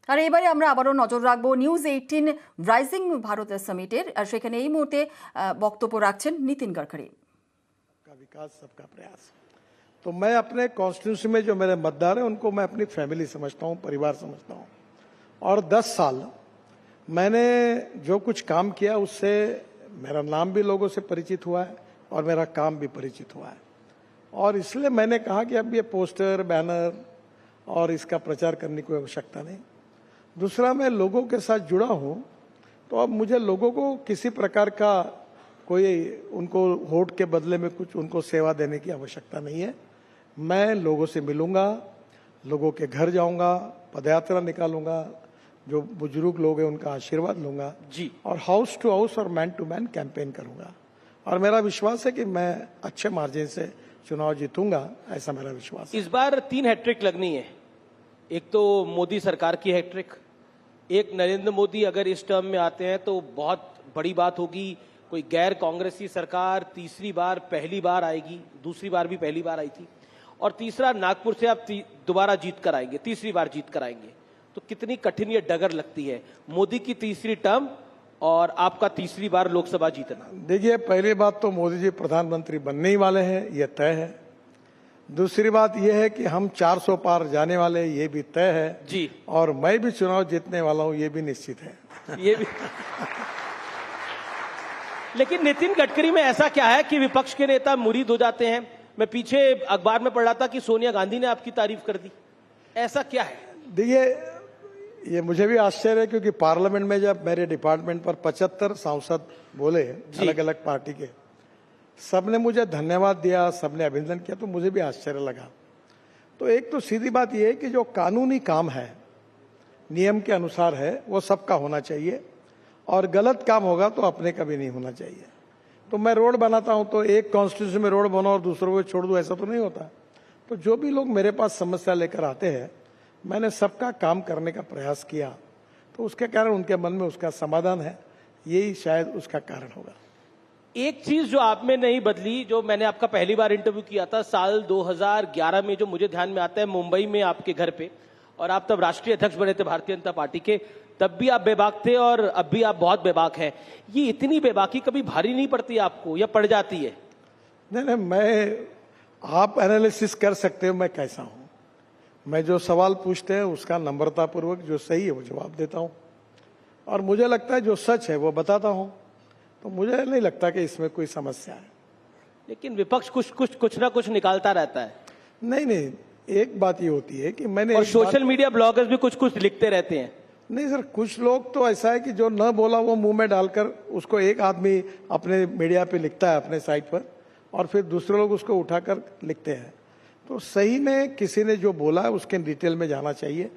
আর এবারে আমরা আবারও নজর রাখবো নিউজ 18 রাইজিং ভারত সামিটের, আর সেখানে এই মুহূর্তে বক্তব্য রাখছেন নীতিন गडकरी। का विकास सबका प्रयास। तो मैं अपने कॉन्स्टिट्यूंसी में जो मेरे मतदार हैं उनको मैं अपनी फैमिली समझता हूं, परिवार समझता हूं। और 10 साल मैंने जो कुछ काम किया उससे मेरा नाम भी लोगों से परिचित हुआ है और मेरा काम भी परिचित हुआ है। और इसलिए मैंने कहा कि अब ये पोस्टर, बैनर और इसका प्रचार करने की आवश्यकता नहीं। दूसरा, मैं लोगों के साथ जुड़ा हूं, तो अब मुझे लोगों को किसी प्रकार का कोई उनको वोट के बदले में कुछ उनको सेवा देने की आवश्यकता नहीं है। मैं लोगों से मिलूंगा, लोगों के घर जाऊंगा, पदयात्रा निकालूंगा, जो बुजुर्ग लोग हैं उनका आशीर्वाद लूंगा जी, और हाउस टू हाउस और मैन टू मैन कैंपेन करूंगा। और मेरा विश्वास है कि मैं अच्छे मार्जिन से चुनाव जीतूंगा, ऐसा मेरा विश्वास है। इस बार 3 हैट्रिक लगनी है। एक तो मोदी सरकार की हैट्रिक, एक नरेंद्र मोदी अगर इस टर्म में आते हैं तो बहुत बड़ी बात होगी। कोई गैर कांग्रेसी सरकार तीसरी बार पहली बार आएगी, दूसरी बार भी पहली बार आई थी। और तीसरा, नागपुर से आप दोबारा जीत कर आएंगे, तीसरी बार जीत कर आएंगे। तो कितनी कठिन ये डगर लगती है, मोदी की तीसरी टर्म और आपका तीसरी बार लोकसभा जीतना। देखिए, पहली बात तो मोदी जी प्रधानमंत्री बनने ही वाले हैं, ये तय है। दूसरी बात यह है कि हम 400 पार जाने वाले, ये भी तय है जी, और मैं भी चुनाव जीतने वाला हूं, ये भी निश्चित है। ये भी लेकिन नितिन गडकरी में ऐसा क्या है कि विपक्ष के नेता मुरीद हो जाते हैं? मैं पीछे अखबार में पढ़ रहा था कि सोनिया गांधी ने आपकी तारीफ कर दी, ऐसा क्या है? देखिए, ये मुझे भी आश्चर्य है, क्योंकि पार्लियामेंट में जब मेरे डिपार्टमेंट पर 75 सांसद बोले अलग अलग पार्टी के, सबने मुझे धन्यवाद दिया, सबने अभिनंदन किया, तो मुझे भी आश्चर्य लगा। तो एक तो सीधी बात यह है कि जो कानूनी काम है, नियम के अनुसार है, वो सबका होना चाहिए, और गलत काम होगा तो अपने का भी नहीं होना चाहिए। तो मैं रोड बनाता हूं तो एक कॉन्स्टिट्यूशन में रोड बनाओ और दूसरों को छोड़ दूं, ऐसा तो नहीं होता। तो जो भी लोग मेरे पास समस्या लेकर आते हैं, मैंने सबका काम करने का प्रयास किया, तो उसके कारण उनके मन में उसका समाधान है, यही शायद उसका कारण होगा। एक चीज जो आप में नहीं बदली, जो मैंने आपका पहली बार इंटरव्यू किया था साल 2011 में, जो मुझे ध्यान में आता है, मुंबई में आपके घर पे, और आप तब राष्ट्रीय अध्यक्ष बने थे भारतीय जनता पार्टी के, तब भी आप बेबाक थे और अब भी आप बहुत बेबाक हैं। ये इतनी बेबाकी कभी भारी नहीं पड़ती आपको, या पड़ जाती है? नहीं, आप एनालिसिस कर सकते हो मैं कैसा हूं। मैं जो सवाल पूछते हैं उसका नम्रतापूर्वक जो सही है वो जवाब देता हूं, और मुझे लगता है जो सच है वो बताता हूं। तो मुझे नहीं लगता कि इसमें कोई समस्या है। लेकिन विपक्ष कुछ ना कुछ निकालता रहता है। नहीं, एक बात ये होती है कि मैंने, और सोशल मीडिया ब्लॉगर्स भी कुछ लिखते रहते हैं। नहीं सर, कुछ लोग तो ऐसा है कि जो न बोला वो मुंह में डालकर उसको एक आदमी अपने मीडिया पे लिखता है, अपने साइट पर, और फिर दूसरे लोग उसको उठाकर लिखते हैं। तो सही में किसी ने जो बोला है उसके डिटेल में जाना चाहिए,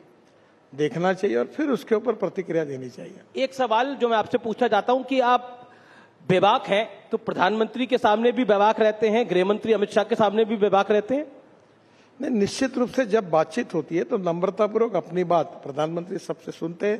देखना चाहिए, और फिर उसके ऊपर प्रतिक्रिया देनी चाहिए। एक सवाल जो मैं आपसे पूछना चाहता हूं कि आप बेबाक हैं तो प्रधानमंत्री के सामने भी बेबाक रहते हैं, गृह मंत्री अमित शाह के सामने भी बेबाक रहते हैं? नहीं, निश्चित रूप से जब बातचीत होती है तो नम्रतापूर्वक अपनी बात प्रधानमंत्री सबसे सुनते हैं,